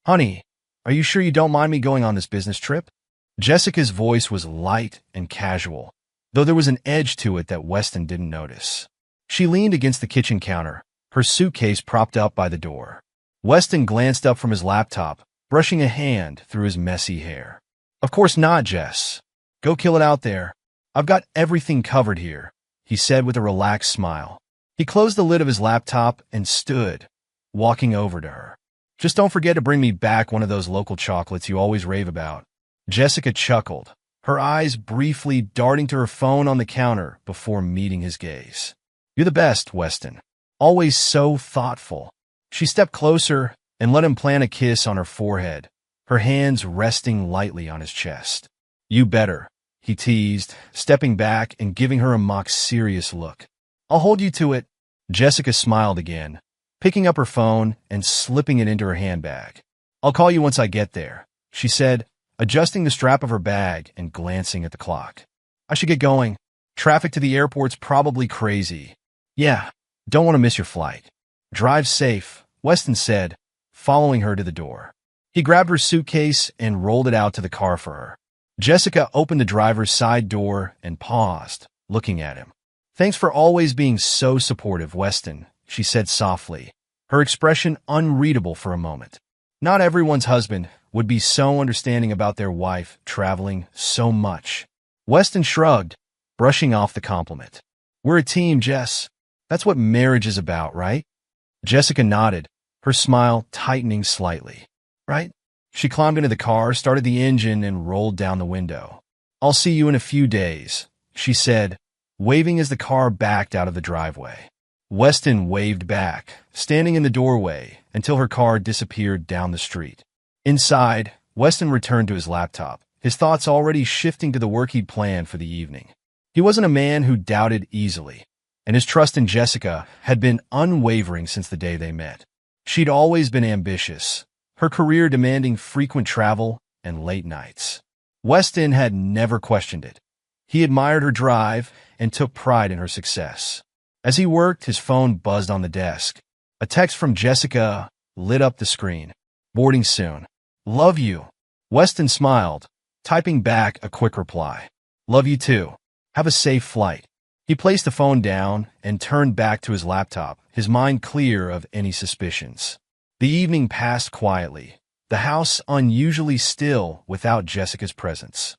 Honey, are you sure you don't mind me going on this business trip? Jessica's voice was light and casual, though there was an edge to it that Weston didn't notice. She leaned against the kitchen counter, her suitcase propped up by the door. Weston glanced up from his laptop, brushing a hand through his messy hair. Of course not, Jess. Go kill it out there. I've got everything covered here, he said with a relaxed smile. He closed the lid of his laptop and stood, walking over to her. Just don't forget to bring me back one of those local chocolates you always rave about. Jessica chuckled, her eyes briefly darting to her phone on the counter before meeting his gaze. You're the best, Weston. Always so thoughtful. She stepped closer and let him plant a kiss on her forehead, her hands resting lightly on his chest. You better, he teased, stepping back and giving her a mock-serious look. I'll hold you to it. Jessica smiled again, picking up her phone and slipping it into her handbag. I'll call you once I get there, she said, adjusting the strap of her bag and glancing at the clock. I should get going. Traffic to the airport's probably crazy. Yeah, don't want to miss your flight. Drive safe, Weston said, following her to the door. He grabbed her suitcase and rolled it out to the car for her. Jessica opened the driver's side door and paused, looking at him. Thanks for always being so supportive, Weston, she said softly, her expression unreadable for a moment. Not everyone's husband would be so understanding about their wife traveling so much. Weston shrugged, brushing off the compliment. We're a team, Jess. That's what marriage is about, right? Jessica nodded, her smile tightening slightly. Right? She climbed into the car, started the engine, and rolled down the window. I'll see you in a few days, she said, waving as the car backed out of the driveway. Weston waved back, standing in the doorway until her car disappeared down the street. Inside, Weston returned to his laptop, his thoughts already shifting to the work he'd planned for the evening. He wasn't a man who doubted easily, and his trust in Jessica had been unwavering since the day they met. She'd always been ambitious, her career demanding frequent travel and late nights. Weston had never questioned it. He admired her drive and took pride in her success. As he worked, his phone buzzed on the desk. A text from Jessica lit up the screen. Boarding soon. Love you. Weston smiled, typing back a quick reply. Love you too. Have a safe flight. He placed the phone down and turned back to his laptop, his mind clear of any suspicions. The evening passed quietly, the house unusually still without Jessica's presence.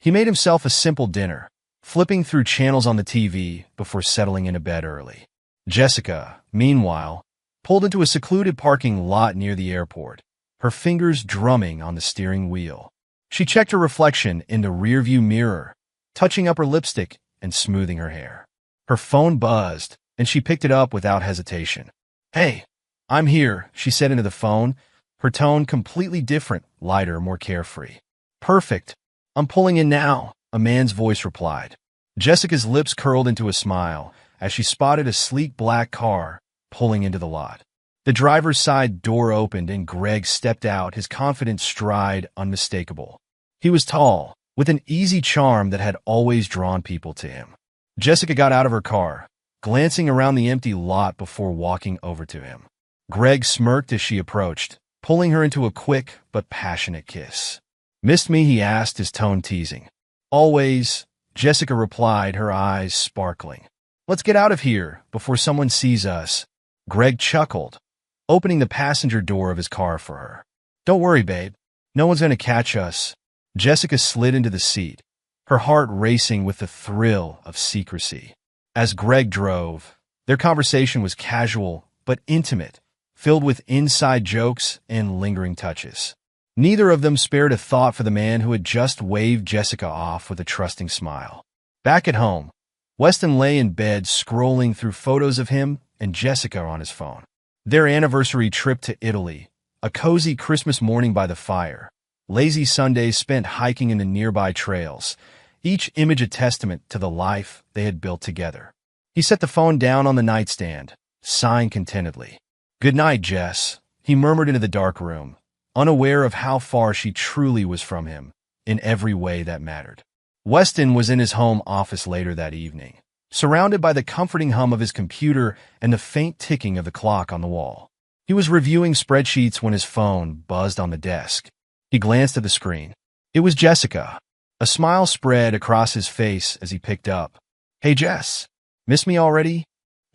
He made himself a simple dinner, flipping through channels on the TV before settling into bed early. Jessica, meanwhile, pulled into a secluded parking lot near the airport, her fingers drumming on the steering wheel. She checked her reflection in the rearview mirror, touching up her lipstick and smoothing her hair. Her phone buzzed, and she picked it up without hesitation. Hey, I'm here, she said into the phone, her tone completely different, lighter, more carefree. Perfect. I'm pulling in now, a man's voice replied. Jessica's lips curled into a smile as she spotted a sleek black car pulling into the lot. The driver's side door opened and Greg stepped out, his confident stride unmistakable. He was tall, with an easy charm that had always drawn people to him. Jessica got out of her car, glancing around the empty lot before walking over to him. Greg smirked as she approached, pulling her into a quick but passionate kiss. Missed me, he asked, his tone teasing. Always, Jessica replied, her eyes sparkling. Let's get out of here before someone sees us. Greg chuckled, opening the passenger door of his car for her. Don't worry, babe. No one's going to catch us. Jessica slid into the seat, her heart racing with the thrill of secrecy. As Greg drove, their conversation was casual but intimate, filled with inside jokes and lingering touches. Neither of them spared a thought for the man who had just waved Jessica off with a trusting smile. Back at home, Weston lay in bed scrolling through photos of him and Jessica on his phone. Their anniversary trip to Italy, a cozy Christmas morning by the fire, lazy Sundays spent hiking in the nearby trails, each image a testament to the life they had built together. He set the phone down on the nightstand, sighing contentedly. Good night, Jess, he murmured into the dark room, unaware of how far she truly was from him, in every way that mattered. Weston was in his home office later that evening, surrounded by the comforting hum of his computer and the faint ticking of the clock on the wall. He was reviewing spreadsheets when his phone buzzed on the desk. He glanced at the screen. It was Jessica. A smile spread across his face as he picked up. "Hey, Jess. Miss me already?"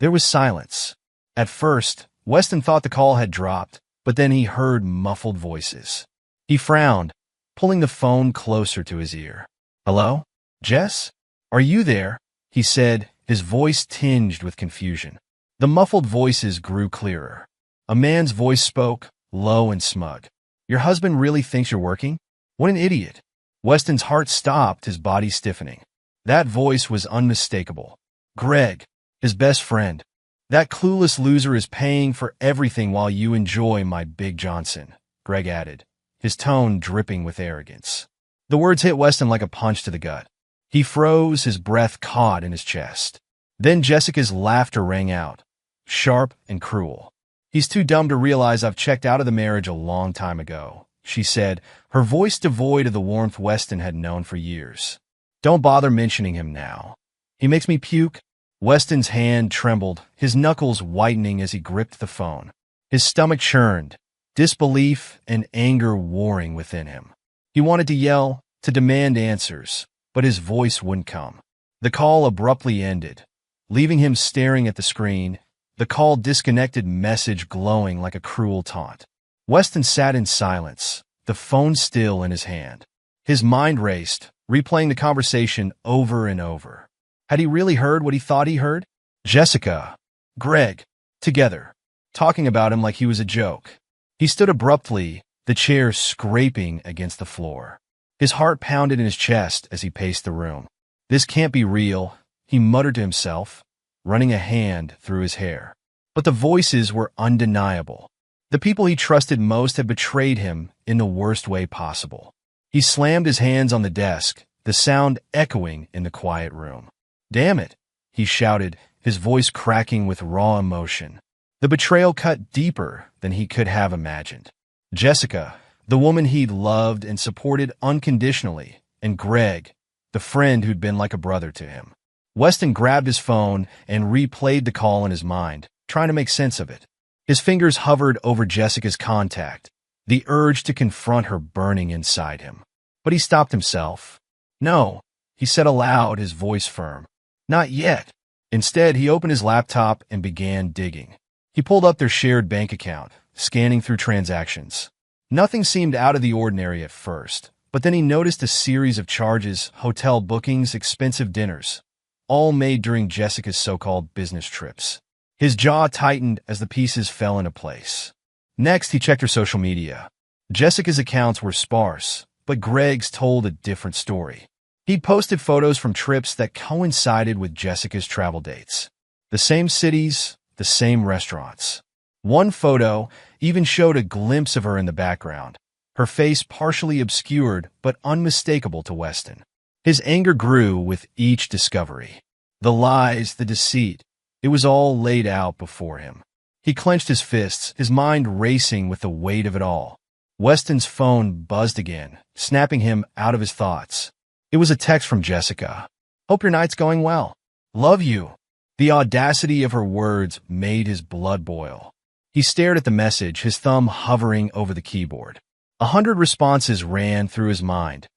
There was silence. At first, Weston thought the call had dropped, but then he heard muffled voices. He frowned, pulling the phone closer to his ear. "Hello? Jess? Are you there?" he said, his voice tinged with confusion. The muffled voices grew clearer. A man's voice spoke, low and smug. "Your husband really thinks you're working? What an idiot." Weston's heart stopped, his body stiffening. That voice was unmistakable. Greg, his best friend. "That clueless loser is paying for everything while you enjoy my Big Johnson," Greg added, his tone dripping with arrogance. The words hit Weston like a punch to the gut. He froze, his breath caught in his chest. Then Jessica's laughter rang out, sharp and cruel. "He's too dumb to realize I've checked out of the marriage a long time ago," she said, her voice devoid of the warmth Weston had known for years. "Don't bother mentioning him now. He makes me puke." Weston's hand trembled, his knuckles whitening as he gripped the phone. His stomach churned, disbelief and anger warring within him. He wanted to yell, to demand answers, but his voice wouldn't come. The call abruptly ended, leaving him staring at the screen, the call disconnected message glowing like a cruel taunt. Weston sat in silence, the phone still in his hand. His mind raced, replaying the conversation over and over. Had he really heard what he thought he heard? Jessica, Greg, together, talking about him like he was a joke. He stood abruptly, the chair scraping against the floor. His heart pounded in his chest as he paced the room. "This can't be real," he muttered to himself, running a hand through his hair. But the voices were undeniable. The people he trusted most had betrayed him in the worst way possible. He slammed his hands on the desk, the sound echoing in the quiet room. "Damn it," he shouted, his voice cracking with raw emotion. The betrayal cut deeper than he could have imagined. Jessica, the woman he'd loved and supported unconditionally, and Greg, the friend who'd been like a brother to him. Weston grabbed his phone and replayed the call in his mind, trying to make sense of it. His fingers hovered over Jessica's contact, the urge to confront her burning inside him. But he stopped himself. "No," he said aloud, his voice firm. "Not yet." Instead, he opened his laptop and began digging. He pulled up their shared bank account, scanning through transactions. Nothing seemed out of the ordinary at first, but then he noticed a series of charges, hotel bookings, expensive dinners, all made during Jessica's so-called business trips. His jaw tightened as the pieces fell into place. Next, he checked her social media. Jessica's accounts were sparse, but Greg's told a different story. He'd posted photos from trips that coincided with Jessica's travel dates. The same cities, the same restaurants. One photo even showed a glimpse of her in the background, her face partially obscured but unmistakable to Weston. His anger grew with each discovery. The lies, the deceit, it was all laid out before him. He clenched his fists, his mind racing with the weight of it all. Weston's phone buzzed again, snapping him out of his thoughts. It was a text from Jessica. "Hope your night's going well. Love you." The audacity of her words made his blood boil. He stared at the message, his thumb hovering over the keyboard. 100 responses ran through his mind,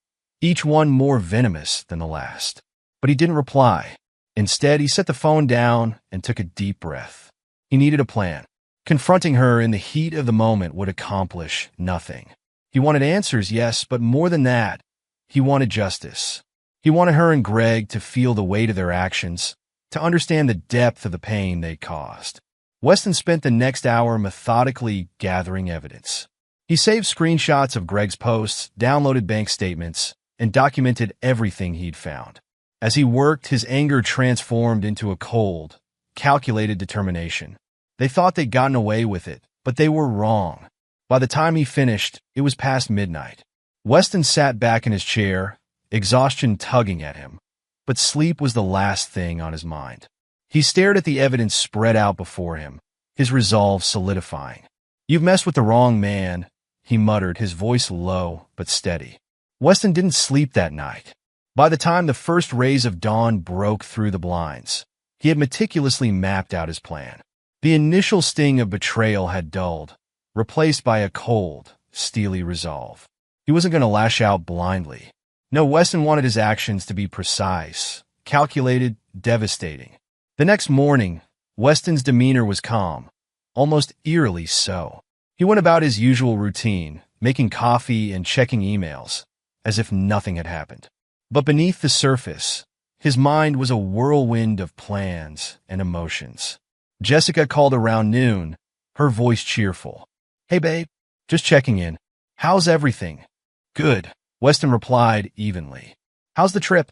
each one more venomous than the last. But he didn't reply. Instead, he set the phone down and took a deep breath. He needed a plan. Confronting her in the heat of the moment would accomplish nothing. He wanted answers, yes, but more than that, he wanted justice. He wanted her and Greg to feel the weight of their actions, to understand the depth of the pain they caused. Weston spent the next hour methodically gathering evidence. He saved screenshots of Greg's posts, downloaded bank statements, and documented everything he'd found. As he worked, his anger transformed into a cold, calculated determination. They thought they'd gotten away with it, but they were wrong. By the time he finished, it was past midnight. Weston sat back in his chair, exhaustion tugging at him, but sleep was the last thing on his mind. He stared at the evidence spread out before him, his resolve solidifying. "You've messed with the wrong man," he muttered, his voice low but steady. Weston didn't sleep that night. By the time the first rays of dawn broke through the blinds, he had meticulously mapped out his plan. The initial sting of betrayal had dulled, replaced by a cold, steely resolve. He wasn't going to lash out blindly. No, Weston wanted his actions to be precise, calculated, devastating. The next morning, Weston's demeanor was calm, almost eerily so. He went about his usual routine, making coffee and checking emails, as if nothing had happened. But beneath the surface, his mind was a whirlwind of plans and emotions. Jessica called around noon, her voice cheerful. "Hey babe, just checking in. How's everything?" "Good," Weston replied evenly. "How's the trip?"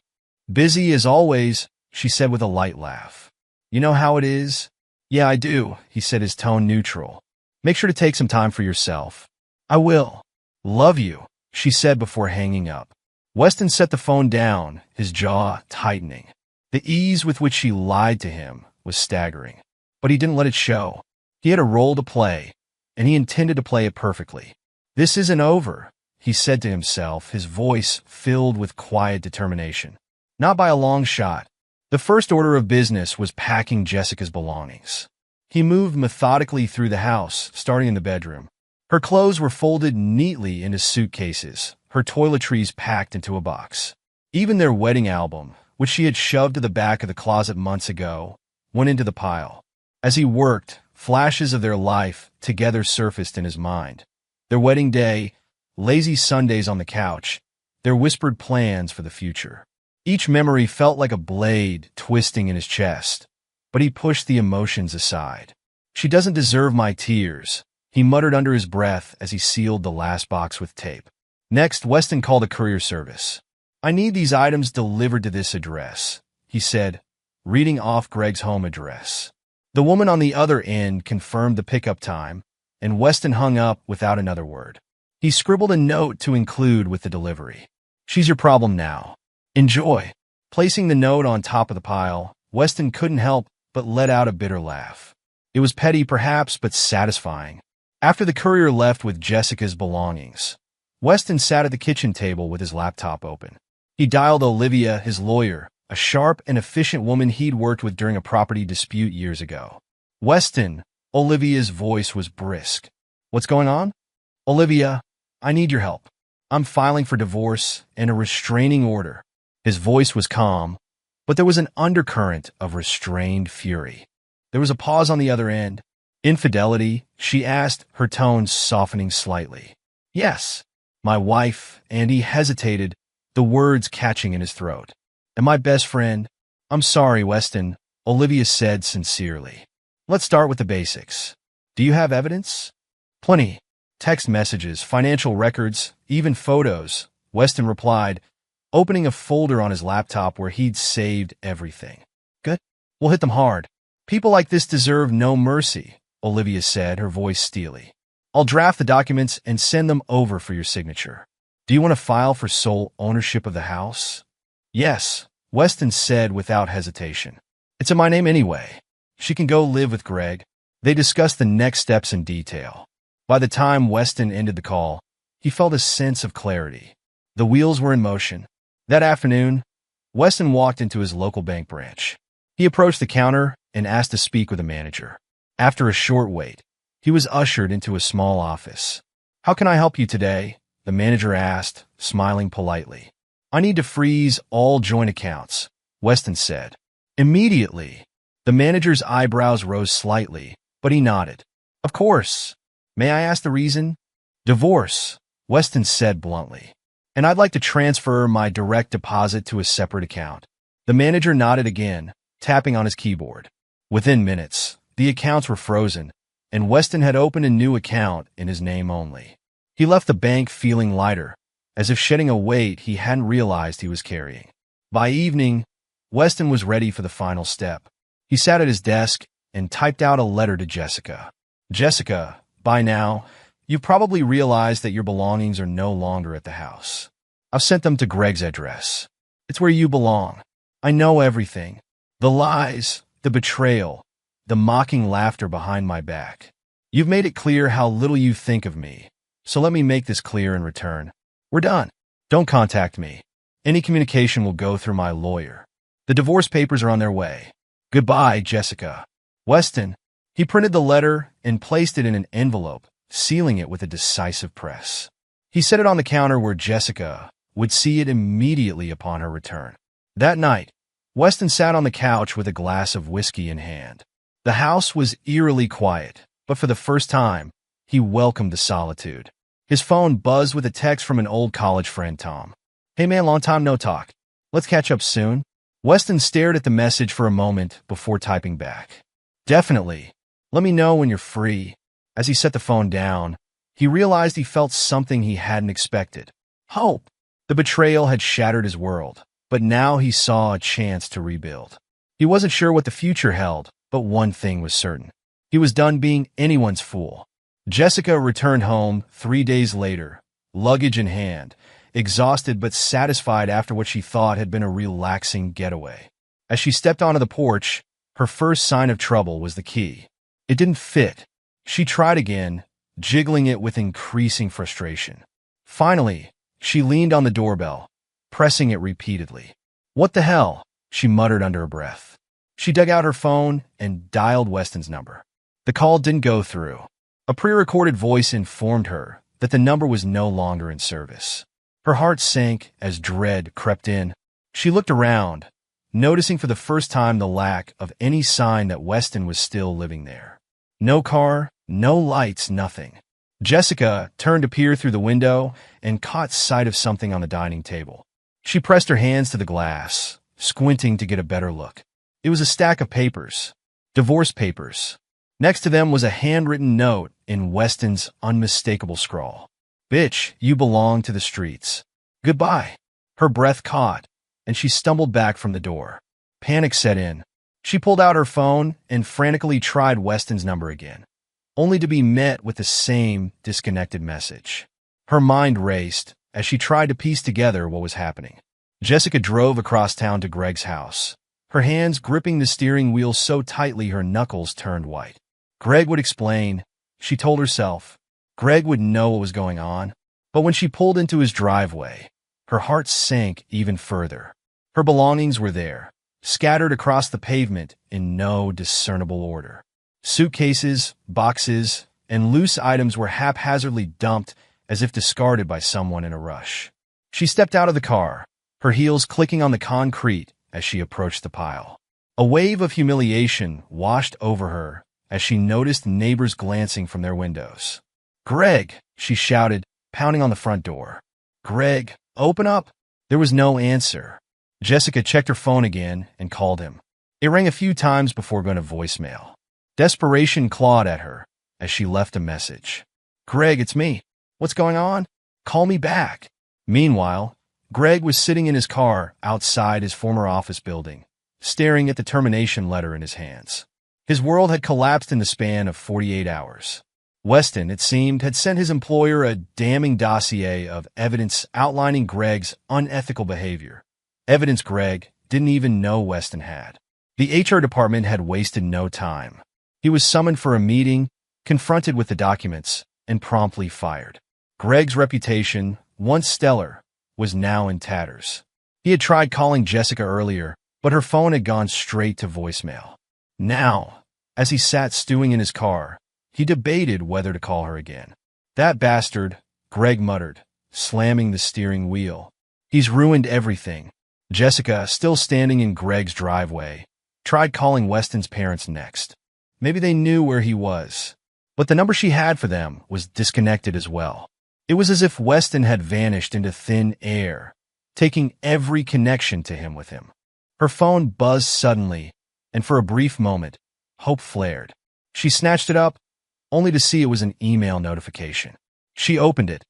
"Busy as always," she said with a light laugh. "You know how it is?" "Yeah, I do," he said, his tone neutral. "Make sure to take some time for yourself." "I will." "Love you," she said before hanging up. Weston set the phone down, his jaw tightening. The ease with which she lied to him was staggering. But he didn't let it show. He had a role to play, and he intended to play it perfectly. "This isn't over," he said to himself, his voice filled with quiet determination. Not by a long shot. The first order of business was packing Jessica's belongings. He moved methodically through the house, starting in the bedroom. Her clothes were folded neatly into suitcases, her toiletries packed into a box. Even their wedding album, which she had shoved to the back of the closet months ago, went into the pile. As he worked, flashes of their life together surfaced in his mind. Their wedding day, lazy Sundays on the couch, their whispered plans for the future. Each memory felt like a blade twisting in his chest, but he pushed the emotions aside. "She doesn't deserve my tears," he muttered under his breath as he sealed the last box with tape. Next, Weston called a courier service. "I need these items delivered to this address," he said, reading off Greg's home address. The woman on the other end confirmed the pickup time, and Weston hung up without another word. He scribbled a note to include with the delivery. "She's your problem now. Enjoy." Placing the note on top of the pile, Weston couldn't help but let out a bitter laugh. It was petty perhaps, but satisfying. After the courier left with Jessica's belongings, Weston sat at the kitchen table with his laptop open. He dialed Olivia, his lawyer, a sharp and efficient woman he'd worked with during a property dispute years ago. "Weston," Olivia's voice was brisk. "What's going on?" "Olivia, I need your help. I'm filing for divorce and a restraining order." His voice was calm, but there was an undercurrent of restrained fury. There was a pause on the other end. "Infidelity?" she asked, her tone softening slightly. "Yes, my wife," and he hesitated, the words catching in his throat. "And my best friend." "I'm sorry, Weston," Olivia said sincerely. "Let's start with the basics. Do you have evidence?" "Plenty. Text messages, financial records, even photos," Weston replied, opening a folder on his laptop where he'd saved everything. "Good. We'll hit them hard." "People like this deserve no mercy," Olivia said, her voice steely. "I'll draft the documents and send them over for your signature. Do you want to file for sole ownership of the house?" "Yes," Weston said without hesitation. "It's in my name anyway. She can go live with Greg." They discussed the next steps in detail. By the time Weston ended the call, he felt a sense of clarity. The wheels were in motion. That afternoon, Weston walked into his local bank branch. He approached the counter and asked to speak with a manager. After a short wait, he was ushered into a small office. "How can I help you today?" the manager asked, smiling politely. "I need to freeze all joint accounts," Weston said. Immediately, the manager's eyebrows rose slightly, but he nodded. "Of course. May I ask the reason?" "Divorce," Weston said bluntly. "And I'd like to transfer my direct deposit to a separate account." The manager nodded again, tapping on his keyboard. Within minutes, the accounts were frozen, and Weston had opened a new account in his name only. He left the bank feeling lighter, as if shedding a weight he hadn't realized he was carrying. By evening, Weston was ready for the final step. He sat at his desk and typed out a letter to Jessica. "Jessica, by now, you've probably realized that your belongings are no longer at the house. I've sent them to Greg's address. It's where you belong. I know everything. The lies, the betrayal, the mocking laughter behind my back. You've made it clear how little you think of me, so let me make this clear in return. We're done. Don't contact me. Any communication will go through my lawyer. The divorce papers are on their way. Goodbye, Jessica." "Weston," He printed the letter and placed it in an envelope, sealing it with a decisive press. He set it on the counter where Jessica would see it immediately upon her return. That night, Weston sat on the couch with a glass of whiskey in hand. The house was eerily quiet, but for the first time, he welcomed the solitude. His phone buzzed with a text from an old college friend, Tom. "Hey man, long time no talk. Let's catch up soon." Weston stared at the message for a moment before typing back. "Definitely. Let me know when you're free." As he set the phone down, he realized he felt something he hadn't expected. Hope. The betrayal had shattered his world, but now he saw a chance to rebuild. He wasn't sure what the future held, but one thing was certain. He was done being anyone's fool. Jessica returned home 3 days later, luggage in hand, exhausted but satisfied after what she thought had been a relaxing getaway. As she stepped onto the porch, her first sign of trouble was the key. It didn't fit. She tried again, jiggling it with increasing frustration. Finally, she leaned on the doorbell, pressing it repeatedly. "What the hell?" she muttered under her breath. She dug out her phone and dialed Weston's number. The call didn't go through. A pre-recorded voice informed her that the number was no longer in service. Her heart sank as dread crept in. She looked around, noticing for the first time the lack of any sign that Weston was still living there. No car, no lights, nothing. Jessica turned to peer through the window and caught sight of something on the dining table. She pressed her hands to the glass, squinting to get a better look. It was a stack of papers, divorce papers. Next to them was a handwritten note in Weston's unmistakable scrawl. "Bitch, you belong to the streets. Goodbye." Her breath caught, and she stumbled back from the door. Panic set in. She pulled out her phone and frantically tried Weston's number again, only to be met with the same disconnected message. Her mind raced as she tried to piece together what was happening. Jessica drove across town to Greg's house, her hands gripping the steering wheel so tightly her knuckles turned white. Greg would explain, she told herself. Greg would know what was going on. But when she pulled into his driveway, her heart sank even further. Her belongings were there, scattered across the pavement in no discernible order. Suitcases, boxes, and loose items were haphazardly dumped as if discarded by someone in a rush. She stepped out of the car, her heels clicking on the concrete as she approached the pile. A wave of humiliation washed over her as she noticed neighbors glancing from their windows. "Greg!" she shouted, pounding on the front door. "Greg, open up!" There was no answer. Jessica checked her phone again and called him. It rang a few times before going to voicemail. Desperation clawed at her as she left a message. "Greg, it's me. What's going on? Call me back." Meanwhile, Greg was sitting in his car outside his former office building, staring at the termination letter in his hands. His world had collapsed in the span of 48 hours. Weston, it seemed, had sent his employer a damning dossier of evidence outlining Greg's unethical behavior. Evidence Greg didn't even know Weston had. The HR department had wasted no time. He was summoned for a meeting, confronted with the documents, and promptly fired. Greg's reputation, once stellar, was now in tatters. He had tried calling Jessica earlier, but her phone had gone straight to voicemail. Now, as he sat stewing in his car, he debated whether to call her again. "That bastard," Greg muttered, slamming the steering wheel. "He's ruined everything." Jessica, still standing in Greg's driveway, tried calling Weston's parents next. Maybe they knew where he was, but the number she had for them was disconnected as well. It was as if Weston had vanished into thin air, taking every connection to him with him. Her phone buzzed suddenly, and for a brief moment, hope flared. She snatched it up, only to see it was an email notification. She opened it,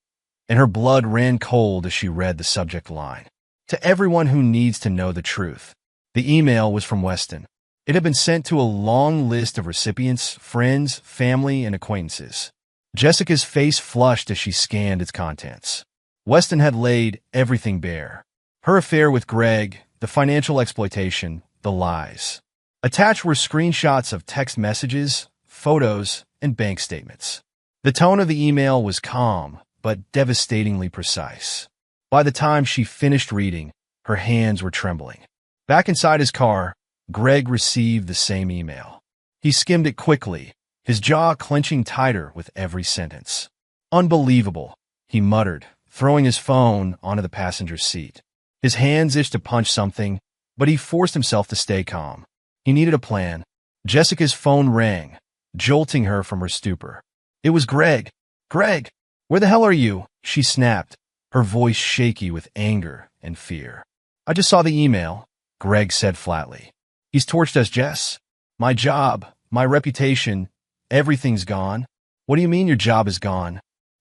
and her blood ran cold as she read the subject line. "To everyone who needs to know the truth." The email was from Weston. It had been sent to a long list of recipients, friends, family, and acquaintances. Jessica's face flushed as she scanned its contents. Weston had laid everything bare. Her affair with Greg, the financial exploitation, the lies. Attached were screenshots of text messages, photos, and bank statements. The tone of the email was calm, but devastatingly precise. By the time she finished reading, her hands were trembling. Back inside his car, Greg received the same email. He skimmed it quickly, his jaw clenching tighter with every sentence. Unbelievable, he muttered, throwing his phone onto the passenger seat. His hands itched to punch something, but he forced himself to stay calm. He needed a plan. Jessica's phone rang, jolting her from her stupor. It was Greg. Greg, where the hell are you? She snapped, her voice shaky with anger and fear. I just saw the email, Greg said flatly. He's torched us, Jess. My job, my reputation, everything's gone. What do you mean your job is gone?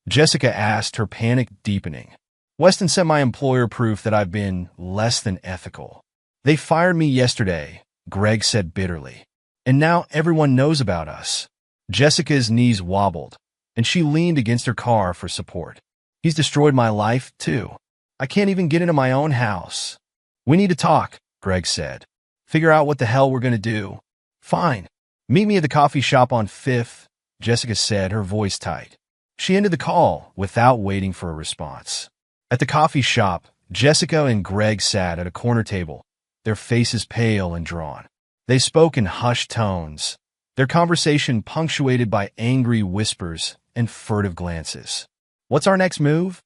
Jessica asked, her panic deepening. Weston sent my employer proof that I've been less than ethical. They fired me yesterday, Greg said bitterly. And now everyone knows about us. Jessica's knees wobbled, and she leaned against her car for support. He's destroyed my life, too. I can't even get into my own house. We need to talk, Greg said. Figure out what the hell we're going to do. Fine. Meet me at the coffee shop on 5th, Jessica said, her voice tight. She ended the call without waiting for a response. At the coffee shop, Jessica and Greg sat at a corner table, their faces pale and drawn. They spoke in hushed tones, their conversation punctuated by angry whispers and furtive glances. What's our next move?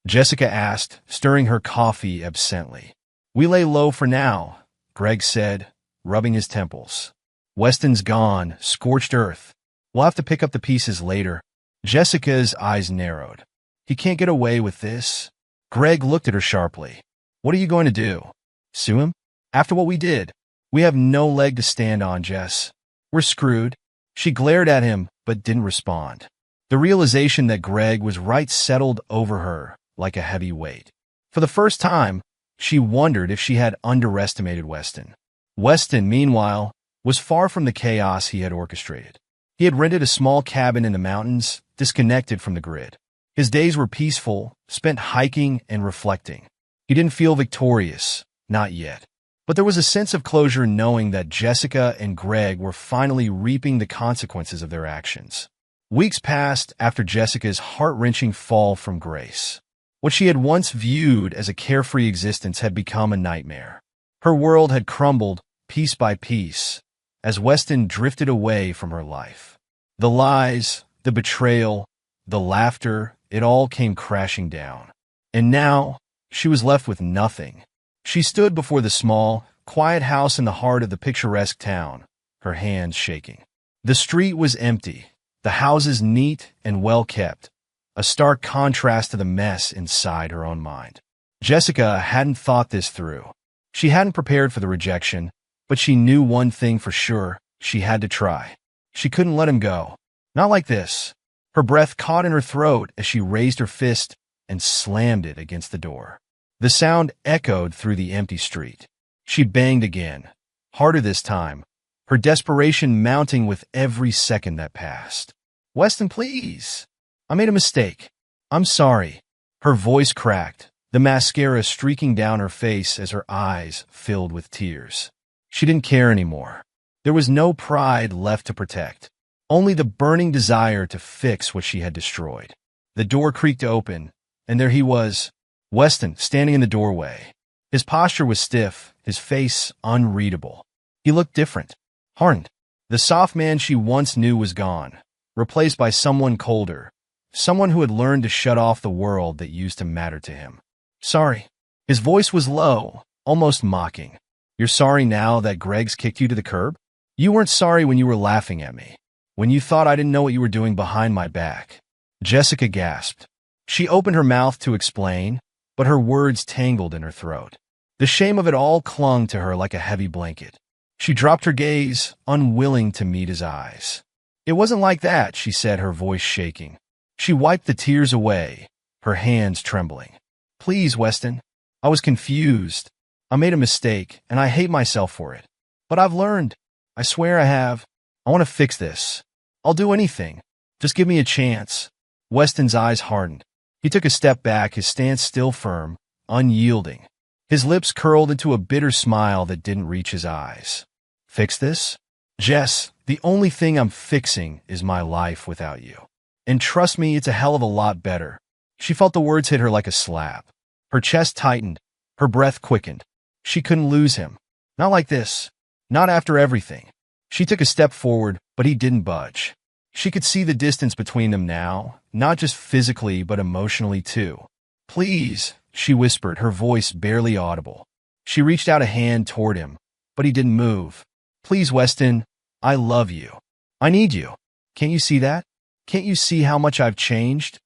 Jessica asked, stirring her coffee absently. We lay low for now, Greg said, rubbing his temples. Weston's gone, scorched earth. We'll have to pick up the pieces later. Jessica's eyes narrowed. He can't get away with this. Greg looked at her sharply. What are you going to do? Sue him? After what we did? We have no leg to stand on, Jess. We're screwed. She glared at him, but didn't respond. The realization that Greg was right settled over her like a heavy weight. For the first time, she wondered if she had underestimated Weston. Weston, meanwhile, was far from the chaos he had orchestrated. He had rented a small cabin in the mountains, disconnected from the grid. His days were peaceful, spent hiking and reflecting. He didn't feel victorious, not yet. But there was a sense of closure knowing that Jessica and Greg were finally reaping the consequences of their actions. Weeks passed after Jessica's heart-wrenching fall from grace. What she had once viewed as a carefree existence had become a nightmare. Her world had crumbled piece by piece as Weston drifted away from her life. The lies, the betrayal, the laughter, it all came crashing down. And now, she was left with nothing. She stood before the small, quiet house in the heart of the picturesque town, her hands shaking. The street was empty, the houses neat and well-kept, a stark contrast to the mess inside her own mind. Jessica hadn't thought this through. She hadn't prepared for the rejection, but she knew one thing for sure: she had to try. She couldn't let him go. Not like this. Her breath caught in her throat as she raised her fist and slammed it against the door. The sound echoed through the empty street. She banged again, harder this time, her desperation mounting with every second that passed. Weston, please. I made a mistake. I'm sorry. Her voice cracked, the mascara streaking down her face as her eyes filled with tears. She didn't care anymore. There was no pride left to protect, only the burning desire to fix what she had destroyed. The door creaked open, and there he was, Weston, standing in the doorway. His posture was stiff, his face unreadable. He looked different, hardened. The soft man she once knew was gone, replaced by someone colder, someone who had learned to shut off the world that used to matter to him. Sorry. His voice was low, almost mocking. You're sorry now that Greg's kicked you to the curb? You weren't sorry when you were laughing at me, when you thought I didn't know what you were doing behind my back. Jessica gasped. She opened her mouth to explain, but her words tangled in her throat. The shame of it all clung to her like a heavy blanket. She dropped her gaze, unwilling to meet his eyes. It wasn't like that, she said, her voice shaking. She wiped the tears away, her hands trembling. Please, Weston. I was confused. I made a mistake, and I hate myself for it. But I've learned. I swear I have. I want to fix this. I'll do anything. Just give me a chance. Weston's eyes hardened. He took a step back, his stance still firm, unyielding. His lips curled into a bitter smile that didn't reach his eyes. Fix this? Jess, the only thing I'm fixing is my life without you. And trust me, it's a hell of a lot better. She felt the words hit her like a slap. Her chest tightened, her breath quickened. She couldn't lose him. Not like this. Not after everything. She took a step forward, but he didn't budge. She could see the distance between them now, not just physically but emotionally too. "Please," she whispered, her voice barely audible. She reached out a hand toward him, but he didn't move. "Please, Weston, I love you. I need you. Can't you see that? Can't you see how much I've changed?"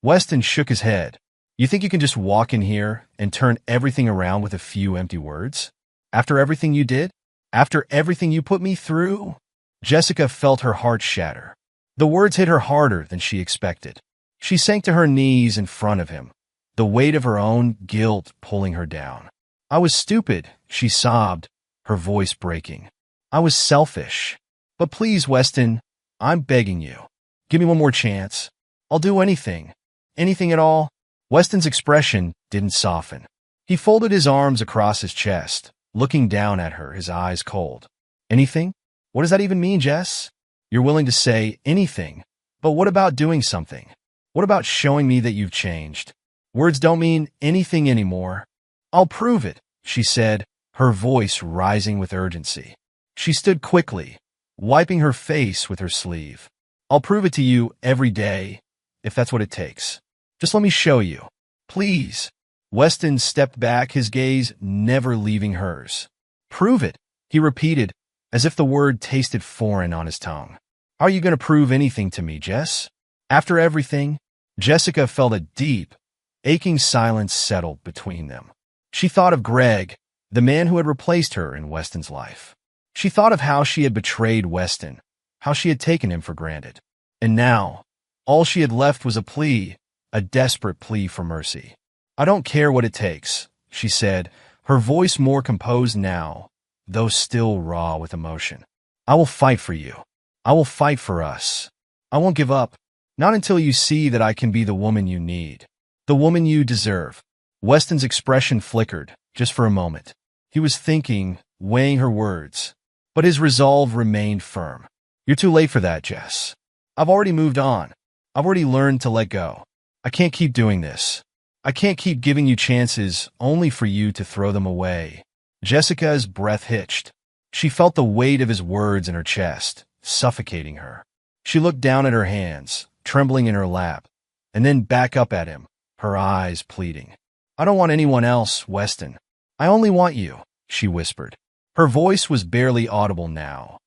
Weston shook his head. "You think you can just walk in here and turn everything around with a few empty words? After everything you did? After everything you put me through?" Jessica felt her heart shatter. The words hit her harder than she expected. She sank to her knees in front of him, the weight of her own guilt pulling her down. "I was stupid," she sobbed, her voice breaking. "I was selfish. But please, Weston, I'm begging you. Give me one more chance. I'll do anything. Anything at all." Weston's expression didn't soften. He folded his arms across his chest, looking down at her, his eyes cold. "Anything? What does that even mean, Jess? You're willing to say anything, but what about doing something? What about showing me that you've changed? Words don't mean anything anymore." "I'll prove it," she said, her voice rising with urgency. She stood quickly, wiping her face with her sleeve. "I'll prove it to you every day, if that's what it takes. Just let me show you. Please." Weston stepped back, his gaze never leaving hers. "Prove it," he repeated, as if the word tasted foreign on his tongue. "How are you going to prove anything to me, Jess? After everything?" Jessica felt a deep, aching silence settle between them. She thought of Greg, the man who had replaced her in Weston's life. She thought of how she had betrayed Weston, how she had taken him for granted. And now, all she had left was a plea, a desperate plea for mercy. "I don't care what it takes," she said, her voice more composed now, though still raw with emotion. "I will fight for you. I will fight for us. I won't give up, not until you see that I can be the woman you need, the woman you deserve." Weston's expression flickered, just for a moment. He was thinking, weighing her words, but his resolve remained firm. "You're too late for that, Jess. I've already moved on. I've already learned to let go. I can't keep doing this. I can't keep giving you chances only for you to throw them away." Jessica's breath hitched. She felt the weight of his words in her chest, suffocating her. She looked down at her hands, trembling in her lap, and then back up at him, her eyes pleading. "I don't want anyone else, Weston. I only want you," she whispered. Her voice was barely audible now,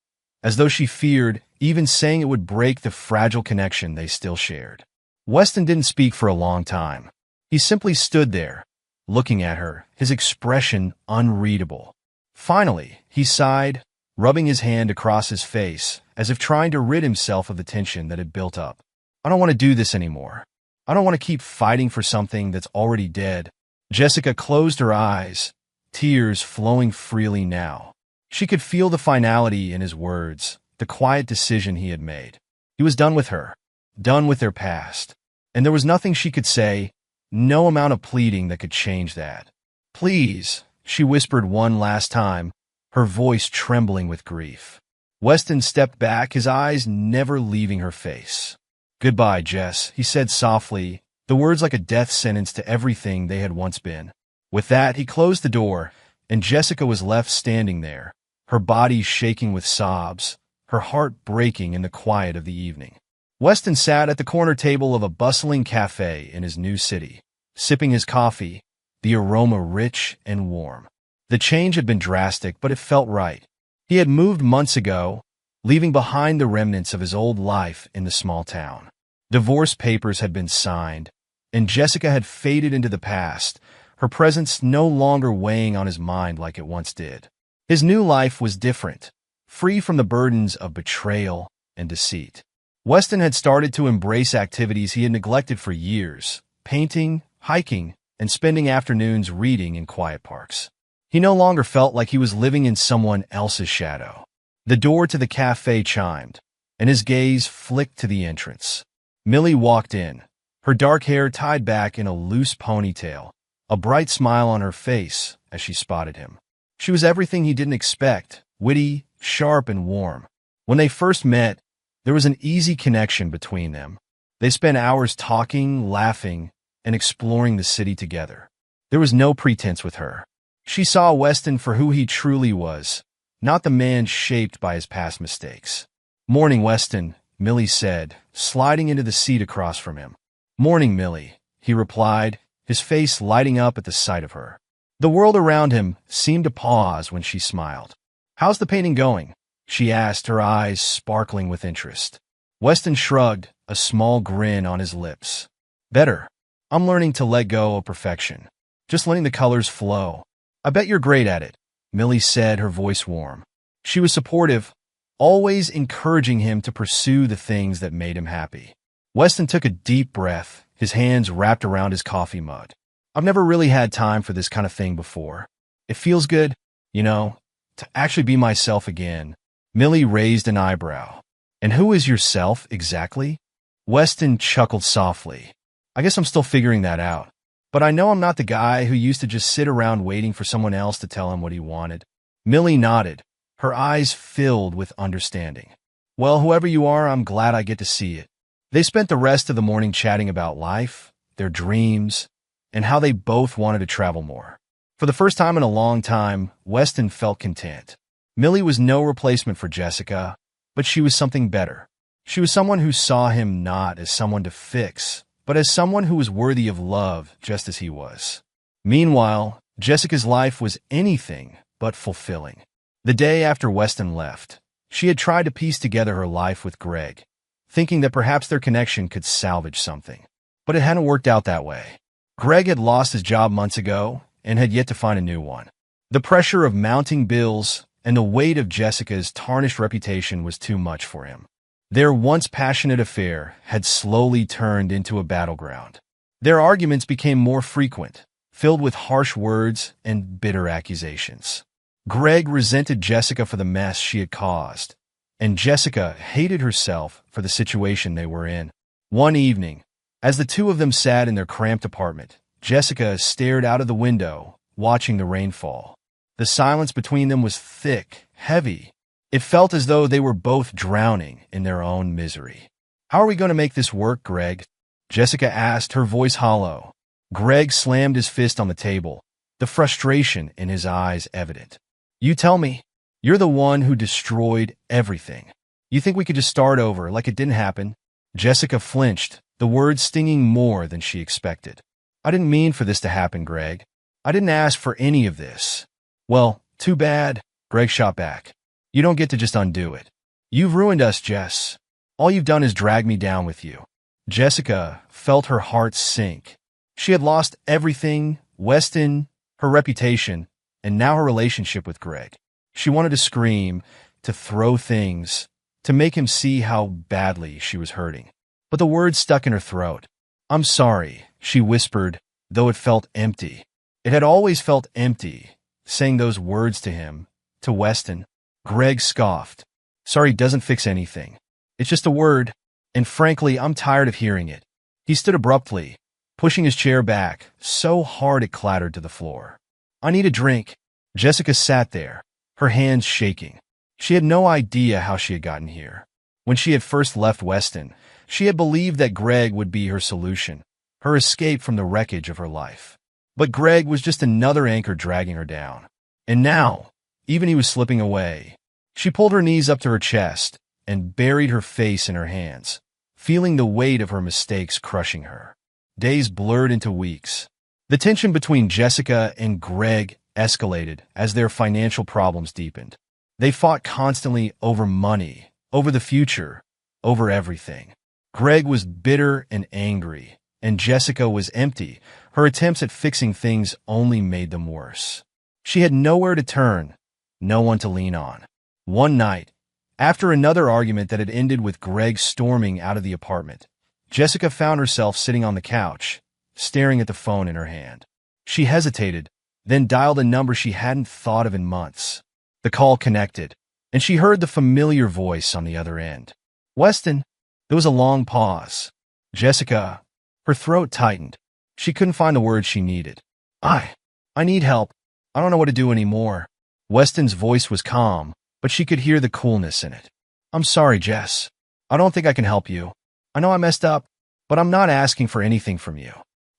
as though she feared even saying it would break the fragile connection they still shared. Weston didn't speak for a long time. He simply stood there, looking at her, his expression unreadable. Finally, he sighed, rubbing his hand across his face, as if trying to rid himself of the tension that had built up. "I don't want to do this anymore. I don't want to keep fighting for something that's already dead." Jessica closed her eyes, tears flowing freely now. She could feel the finality in his words, the quiet decision he had made. He was done with her, done with their past, and there was nothing she could say, no amount of pleading that could change that. "Please," she whispered one last time, her voice trembling with grief. Weston stepped back, his eyes never leaving her face. "Goodbye, Jess," he said softly, the words like a death sentence to everything they had once been. With that, he closed the door, and Jessica was left standing there, her body shaking with sobs, her heart breaking in the quiet of the evening. Weston sat at the corner table of a bustling cafe in his new city, sipping his coffee, the aroma rich and warm. The change had been drastic, but it felt right. He had moved months ago, leaving behind the remnants of his old life in the small town. Divorce papers had been signed, and Jessica had faded into the past, her presence no longer weighing on his mind like it once did. His new life was different, free from the burdens of betrayal and deceit. Weston had started to embrace activities he had neglected for years, painting, hiking, and spending afternoons reading in quiet parks. He no longer felt like he was living in someone else's shadow. The door to the cafe chimed, and his gaze flicked to the entrance. Millie walked in, her dark hair tied back in a loose ponytail, a bright smile on her face as she spotted him. She was everything he didn't expect, witty, sharp, and warm. When they first met, there was an easy connection between them. They spent hours talking, laughing, and exploring the city together. There was no pretense with her. She saw Weston for who he truly was, not the man shaped by his past mistakes. "Morning, Weston," Millie said, sliding into the seat across from him. "Morning, Millie," he replied, his face lighting up at the sight of her. The world around him seemed to pause when she smiled. "How's the painting going?" she asked, her eyes sparkling with interest. Weston shrugged, a small grin on his lips. "Better. I'm learning to let go of perfection. Just letting the colors flow. I bet you're great at it," Millie said, her voice warm. She was supportive, always encouraging him to pursue the things that made him happy. Weston took a deep breath, his hands wrapped around his coffee mug. "I've never really had time for this kind of thing before. It feels good, to actually be myself again." Millie raised an eyebrow. "And who is yourself, exactly?" Weston chuckled softly. "I guess I'm still figuring that out. But I know I'm not the guy who used to just sit around waiting for someone else to tell him what he wanted." Millie nodded, her eyes filled with understanding. "Well, whoever you are, I'm glad I get to see it." They spent the rest of the morning chatting about life, their dreams, and how they both wanted to travel more. For the first time in a long time, Weston felt content. Millie was no replacement for Jessica, but she was something better. She was someone who saw him not as someone to fix, but as someone who was worthy of love just as he was. Meanwhile, Jessica's life was anything but fulfilling. The day after Weston left, she had tried to piece together her life with Greg, thinking that perhaps their connection could salvage something. But it hadn't worked out that way. Greg had lost his job months ago and had yet to find a new one. The pressure of mounting bills and the weight of Jessica's tarnished reputation was too much for him. Their once passionate affair had slowly turned into a battleground. Their arguments became more frequent, filled with harsh words and bitter accusations. Greg resented Jessica for the mess she had caused, and Jessica hated herself for the situation they were in. One evening, as the two of them sat in their cramped apartment, Jessica stared out of the window, watching the rain fall. The silence between them was thick, heavy. It felt as though they were both drowning in their own misery. "How are we going to make this work, Greg?" Jessica asked, her voice hollow. Greg slammed his fist on the table, the frustration in his eyes evident. "You tell me. You're the one who destroyed everything. You think we could just start over like it didn't happen?" Jessica flinched, the words stinging more than she expected. "I didn't mean for this to happen, Greg. I didn't ask for any of this." "Well, too bad," Greg shot back. "You don't get to just undo it. You've ruined us, Jess. All you've done is drag me down with you." Jessica felt her heart sink. She had lost everything, Weston, her reputation, and now her relationship with Greg. She wanted to scream, to throw things, to make him see how badly she was hurting. But the words stuck in her throat. "I'm sorry," she whispered, though it felt empty. It had always felt empty, saying those words to him, to Weston. Greg scoffed. "Sorry doesn't fix anything. It's just a word, and frankly, I'm tired of hearing it." He stood abruptly, pushing his chair back, so hard it clattered to the floor. "I need a drink." Jessica sat there, her hands shaking. She had no idea how she had gotten here. When she had first left Weston, she had believed that Greg would be her solution, her escape from the wreckage of her life. But Greg was just another anchor dragging her down. And now, even he was slipping away. She pulled her knees up to her chest and buried her face in her hands, feeling the weight of her mistakes crushing her. Days blurred into weeks. The tension between Jessica and Greg escalated as their financial problems deepened. They fought constantly over money, over the future, over everything. Greg was bitter and angry, and Jessica was empty. Her attempts at fixing things only made them worse. She had nowhere to turn, no one to lean on. One night, after another argument that had ended with Greg storming out of the apartment, Jessica found herself sitting on the couch, staring at the phone in her hand. She hesitated, then dialed a number she hadn't thought of in months. The call connected, and she heard the familiar voice on the other end. "Weston." There was a long pause. "Jessica." Her throat tightened. She couldn't find the words she needed. I need help. I don't know what to do anymore." Weston's voice was calm, but she could hear the coolness in it. "I'm sorry, Jess. I don't think I can help you. I know I messed up, but I'm not asking for anything from you.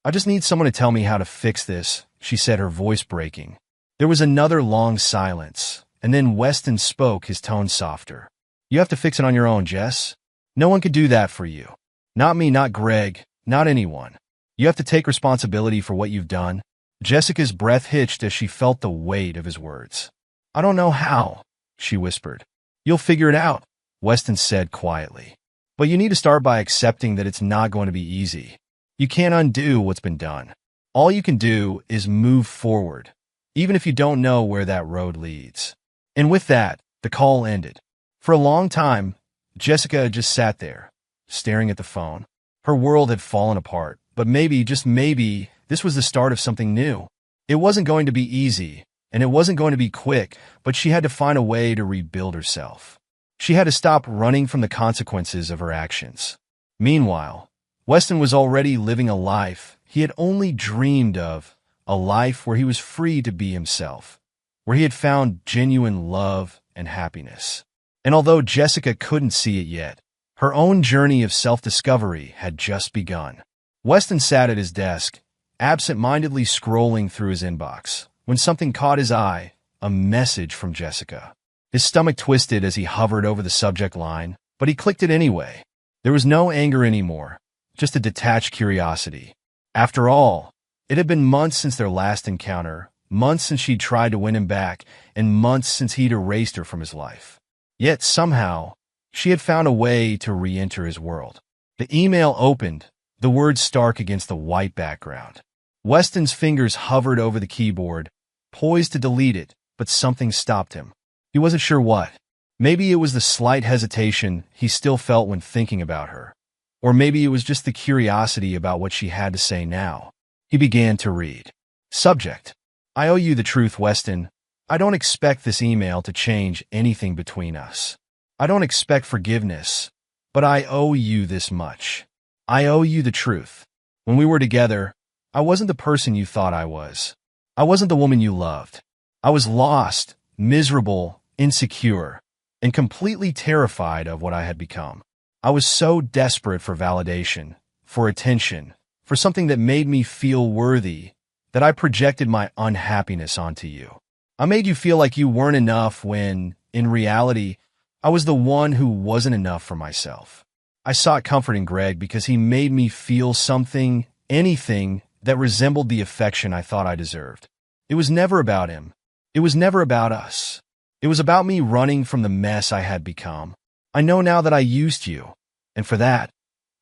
I just need someone to tell me how to fix this," she said, her voice breaking. There was another long silence, and then Weston spoke, his tone softer. "You have to fix it on your own, Jess. No one could do that for you. Not me, not Greg, not anyone. You have to take responsibility for what you've done. Jessica's breath hitched as she felt the weight of his words. I don't know how, she whispered. You'll figure it out, Weston said quietly. But you need to start by accepting that it's not going to be easy. You can't undo what's been done. All you can do is move forward, even if you don't know where that road leads. And with that, the call ended. For a long time, Jessica just sat there, staring at the phone. Her world had fallen apart, but maybe, just maybe, this was the start of something new. It wasn't going to be easy, and it wasn't going to be quick, but she had to find a way to rebuild herself. She had to stop running from the consequences of her actions. Meanwhile, Weston was already living a life he had only dreamed of, a life where he was free to be himself, where he had found genuine love and happiness. And although Jessica couldn't see it yet, her own journey of self-discovery had just begun. Weston sat at his desk, absent-mindedly scrolling through his inbox, when something caught his eye, a message from Jessica. His stomach twisted as he hovered over the subject line, but he clicked it anyway. There was no anger anymore, just a detached curiosity. After all, it had been months since their last encounter, months since she'd tried to win him back, and months since he'd erased her from his life. Yet somehow, she had found a way to re-enter his world. The email opened, the words stark against the white background. Weston's fingers hovered over the keyboard, poised to delete it, but something stopped him. He wasn't sure what. Maybe it was the slight hesitation he still felt when thinking about her. Or maybe it was just the curiosity about what she had to say now. He began to read. Subject: I owe you the truth, Weston. I don't expect this email to change anything between us. I don't expect forgiveness, but I owe you this much. I owe you the truth. When we were together, I wasn't the person you thought I was. I wasn't the woman you loved. I was lost, miserable, insecure, and completely terrified of what I had become. I was so desperate for validation, for attention, for something that made me feel worthy, that I projected my unhappiness onto you. I made you feel like you weren't enough when, in reality, I was the one who wasn't enough for myself. I sought comfort in Greg because he made me feel something, anything, that resembled the affection I thought I deserved. It was never about him. It was never about us. It was about me running from the mess I had become. I know now that I used you, and for that,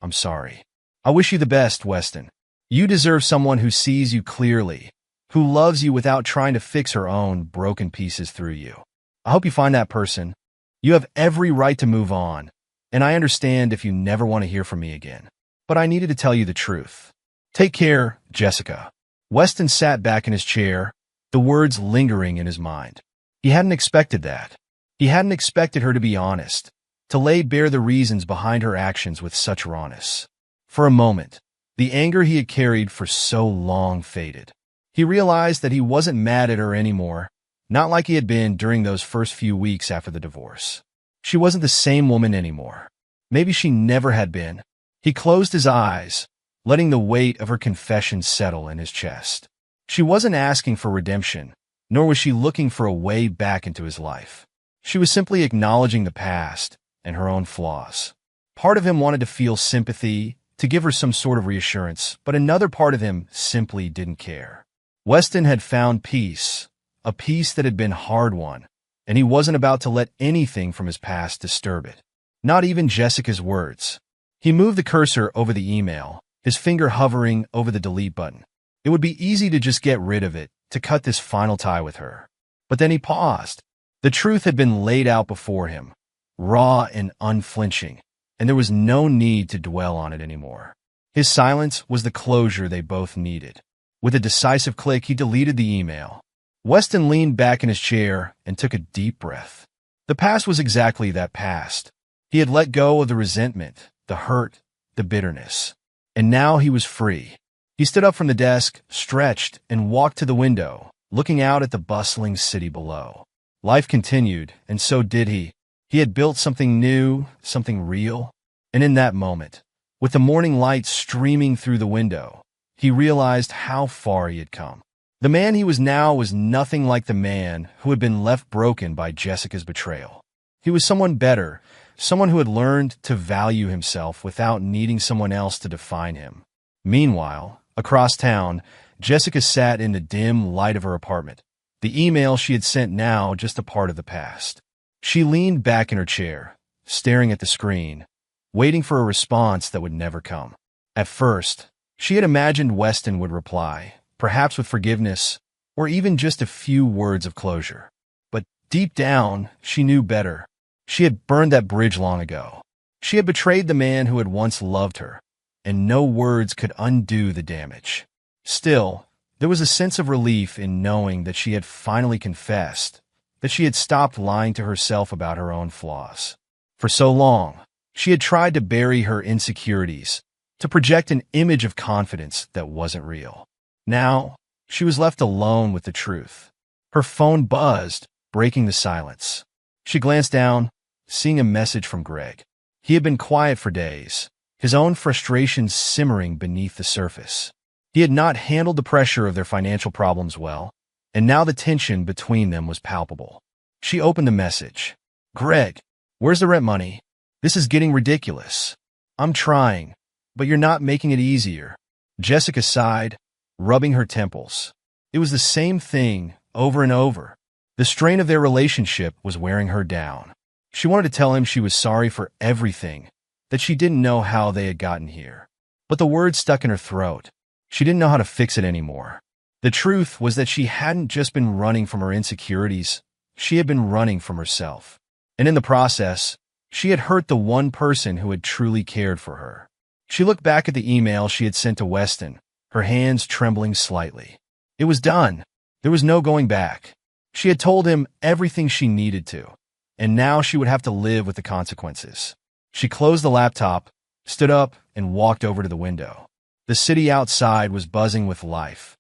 I'm sorry. I wish you the best, Weston. You deserve someone who sees you clearly, who loves you without trying to fix her own broken pieces through you. I hope you find that person. You have every right to move on, and I understand if you never want to hear from me again. But I needed to tell you the truth. Take care, Jessica. Weston sat back in his chair, the words lingering in his mind. He hadn't expected that. He hadn't expected her to be honest, to lay bare the reasons behind her actions with such rawness. For a moment, the anger he had carried for so long faded. He realized that he wasn't mad at her anymore, not like he had been during those first few weeks after the divorce. She wasn't the same woman anymore. Maybe she never had been. He closed his eyes, letting the weight of her confession settle in his chest. She wasn't asking for redemption, nor was she looking for a way back into his life. She was simply acknowledging the past and her own flaws. Part of him wanted to feel sympathy, to give her some sort of reassurance, but another part of him simply didn't care. Weston had found peace, a peace that had been hard-won, and he wasn't about to let anything from his past disturb it. Not even Jessica's words. He moved the cursor over the email, his finger hovering over the delete button. It would be easy to just get rid of it, to cut this final tie with her. But then he paused. The truth had been laid out before him, raw and unflinching, and there was no need to dwell on it anymore. His silence was the closure they both needed. With a decisive click, he deleted the email. Weston leaned back in his chair and took a deep breath. The past was exactly that past. He had let go of the resentment, the hurt, the bitterness. And now he was free. He stood up from the desk, stretched, and walked to the window, looking out at the bustling city below. Life continued, and so did he. He had built something new, something real. And in that moment, with the morning light streaming through the window, he realized how far he had come. The man he was now was nothing like the man who had been left broken by Jessica's betrayal. He was someone better, someone who had learned to value himself without needing someone else to define him. Meanwhile, across town, Jessica sat in the dim light of her apartment, the email she had sent now just a part of the past. She leaned back in her chair, staring at the screen, waiting for a response that would never come. At first, she had imagined Weston would reply, perhaps with forgiveness, or even just a few words of closure. But deep down, she knew better. She had burned that bridge long ago. She had betrayed the man who had once loved her, and no words could undo the damage. Still, there was a sense of relief in knowing that she had finally confessed, that she had stopped lying to herself about her own flaws. For so long, she had tried to bury her insecurities, to project an image of confidence that wasn't real. Now, she was left alone with the truth. Her phone buzzed, breaking the silence. She glanced down, seeing a message from Greg. He had been quiet for days, his own frustrations simmering beneath the surface. He had not handled the pressure of their financial problems well, and now the tension between them was palpable. She opened the message. "Greg, where's the rent money? This is getting ridiculous. I'm trying, but you're not making it easier." Jessica sighed, rubbing her temples. It was the same thing over and over. The strain of their relationship was wearing her down. She wanted to tell him she was sorry for everything, that she didn't know how they had gotten here. But the words stuck in her throat. She didn't know how to fix it anymore. The truth was that she hadn't just been running from her insecurities, she had been running from herself. And in the process, she had hurt the one person who had truly cared for her. She looked back at the email she had sent to Weston, her hands trembling slightly. It was done. There was no going back. She had told him everything she needed to, and now she would have to live with the consequences. She closed the laptop, stood up, and walked over to the window. The city outside was buzzing with life,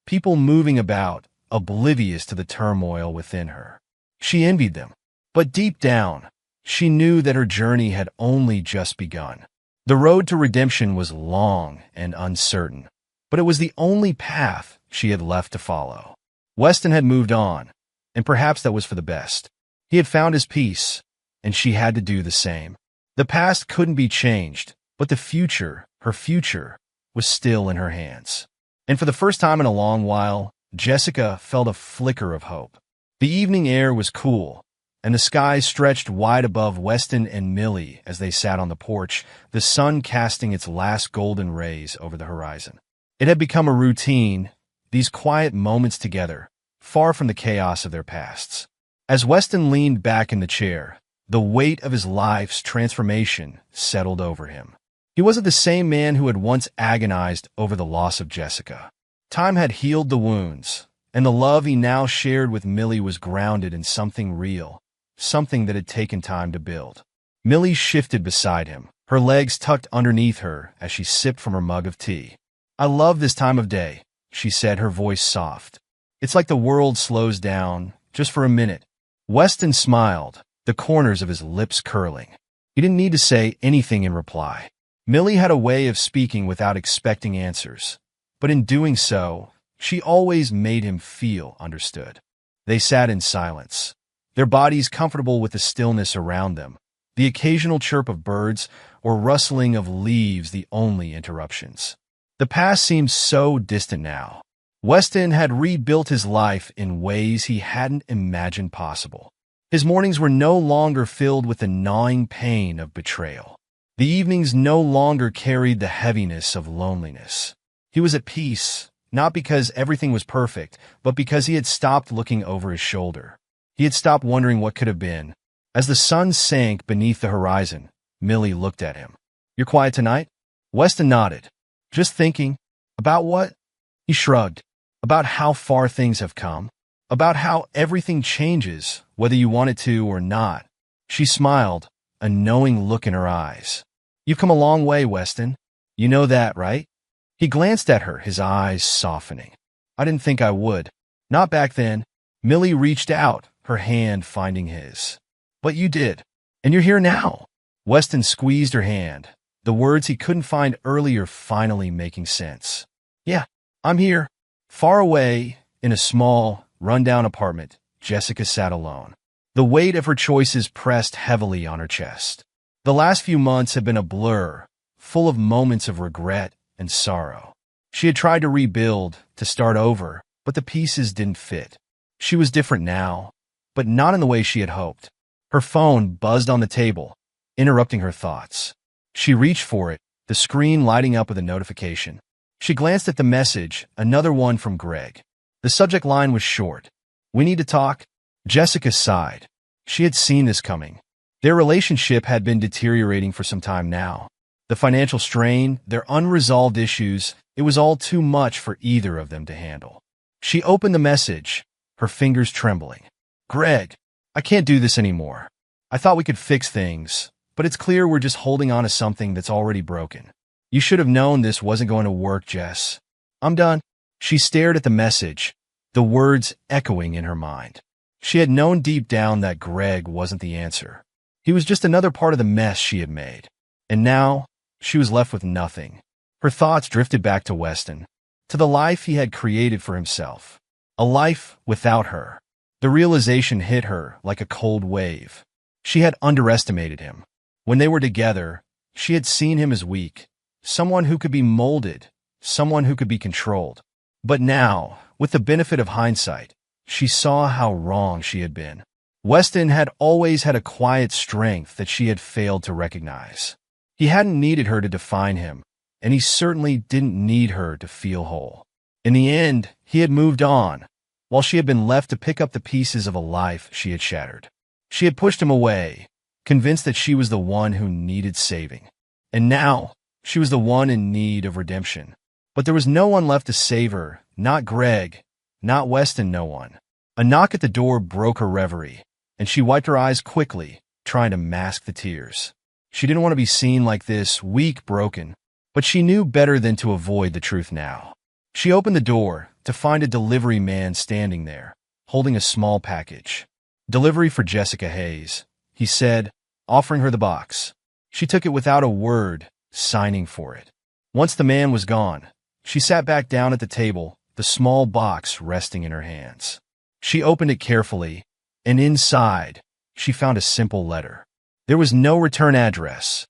people moving about, oblivious to the turmoil within her. She envied them, but deep down, she knew that her journey had only just begun. The road to redemption was long and uncertain, but it was the only path she had left to follow. Weston had moved on, and perhaps that was for the best. He had found his peace, and she had to do the same. The past couldn't be changed, but the future, her future, was still in her hands. And for the first time in a long while, Jessica felt a flicker of hope. The evening air was cool, and the sky stretched wide above Weston and Millie as they sat on the porch, the sun casting its last golden rays over the horizon. It had become a routine, these quiet moments together, far from the chaos of their pasts. As Weston leaned back in the chair, the weight of his life's transformation settled over him. He wasn't the same man who had once agonized over the loss of Jessica. Time had healed the wounds, and the love he now shared with Millie was grounded in something real, something that had taken time to build. Millie shifted beside him, her legs tucked underneath her as she sipped from her mug of tea. "I love this time of day," she said, her voice soft. "It's like the world slows down, just for a minute." Weston smiled, the corners of his lips curling. He didn't need to say anything in reply. Millie had a way of speaking without expecting answers, but in doing so, she always made him feel understood. They sat in silence, their bodies comfortable with the stillness around them, the occasional chirp of birds or rustling of leaves the only interruptions. The past seemed so distant now. Weston had rebuilt his life in ways he hadn't imagined possible. His mornings were no longer filled with the gnawing pain of betrayal. The evenings no longer carried the heaviness of loneliness. He was at peace, not because everything was perfect, but because he had stopped looking over his shoulder. He had stopped wondering what could have been. As the sun sank beneath the horizon, Millie looked at him. "You're quiet tonight?" Weston nodded. "Just thinking." "About what?" He shrugged. "About how far things have come. About how everything changes, whether you want it to or not." She smiled, a knowing look in her eyes. "You've come a long way, Weston. You know that, right?" He glanced at her, his eyes softening. "I didn't think I would. Not back then." Millie reached out, her hand finding his. "But you did. And you're here now." Weston squeezed her hand, the words he couldn't find earlier finally making sense. "Yeah, I'm here." Far away, in a small, run-down apartment, Jessica sat alone. The weight of her choices pressed heavily on her chest. The last few months had been a blur, full of moments of regret and sorrow. She had tried to rebuild, to start over, but the pieces didn't fit. She was different now, but not in the way she had hoped. Her phone buzzed on the table, interrupting her thoughts. She reached for it, the screen lighting up with a notification. She glanced at the message, another one from Greg. The subject line was short. "We need to talk." Jessica sighed. She had seen this coming. Their relationship had been deteriorating for some time now. The financial strain, their unresolved issues, it was all too much for either of them to handle. She opened the message, her fingers trembling. "Greg, I can't do this anymore. I thought we could fix things, but it's clear we're just holding on to something that's already broken. You should have known this wasn't going to work, Jess. I'm done." She stared at the message, the words echoing in her mind. She had known deep down that Greg wasn't the answer. He was just another part of the mess she had made. And now, she was left with nothing. Her thoughts drifted back to Weston, to the life he had created for himself. A life without her. The realization hit her like a cold wave. She had underestimated him. When they were together, she had seen him as weak, someone who could be molded, someone who could be controlled. But now, with the benefit of hindsight, she saw how wrong she had been. Weston had always had a quiet strength that she had failed to recognize. He hadn't needed her to define him, and he certainly didn't need her to feel whole. In the end, he had moved on, while she had been left to pick up the pieces of a life she had shattered. She had pushed him away, convinced that she was the one who needed saving. And now, she was the one in need of redemption. But there was no one left to save her, not Greg, not Weston, no one. A knock at the door broke her reverie, and she wiped her eyes quickly, trying to mask the tears. She didn't want to be seen like this, weak, broken, but she knew better than to avoid the truth now. She opened the door to find a delivery man standing there, holding a small package. "Delivery for Jessica Hayes," he said, offering her the box. She took it without a word, signing for it. Once the man was gone, she sat back down at the table, the small box resting in her hands. She opened it carefully, and inside, she found a simple letter. There was no return address,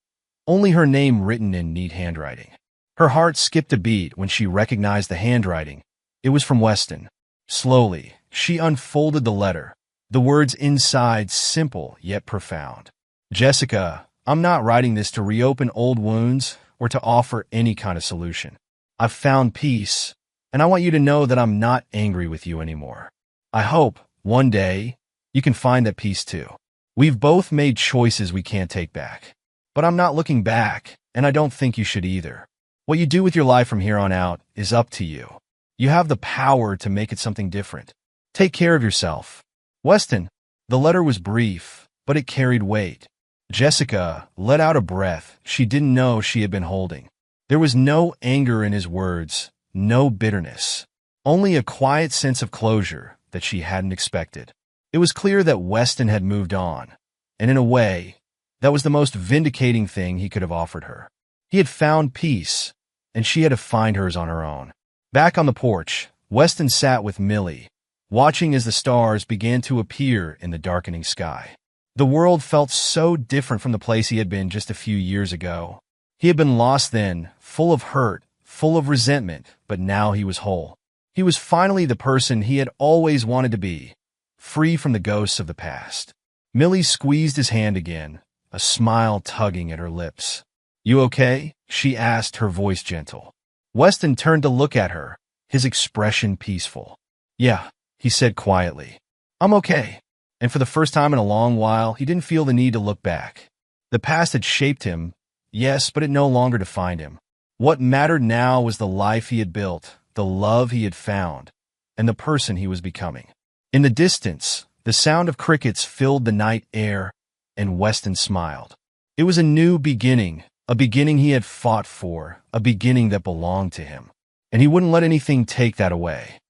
only her name written in neat handwriting. Her heart skipped a beat when she recognized the handwriting. It was from Weston. Slowly, she unfolded the letter, the words inside simple yet profound. "Jessica, I'm not writing this to reopen old wounds or to offer any kind of solution. I've found peace, and I want you to know that I'm not angry with you anymore. I hope, one day, you can find that peace too. We've both made choices we can't take back. But I'm not looking back, and I don't think you should either. What you do with your life from here on out is up to you. You have the power to make it something different. Take care of yourself. Weston." The letter was brief, but it carried weight. Jessica let out a breath she didn't know she had been holding. There was no anger in his words, no bitterness, only a quiet sense of closure that she hadn't expected. It was clear that Weston had moved on, and in a way, that was the most vindicating thing he could have offered her. He had found peace, and she had to find hers on her own. Back on the porch, Weston sat with Millie, watching as the stars began to appear in the darkening sky. The world felt so different from the place he had been just a few years ago. He had been lost then, full of hurt, full of resentment, but now he was whole. He was finally the person he had always wanted to be, free from the ghosts of the past. Millie squeezed his hand again, a smile tugging at her lips. "You okay?" she asked, her voice gentle. Weston turned to look at her, his expression peaceful. "Yeah," he said quietly. "I'm okay." And for the first time in a long while, he didn't feel the need to look back. The past had shaped him, yes, but it no longer defined him. What mattered now was the life he had built, the love he had found, and the person he was becoming. In the distance, the sound of crickets filled the night air, and Weston smiled. It was a new beginning, a beginning he had fought for, a beginning that belonged to him. And he wouldn't let anything take that away.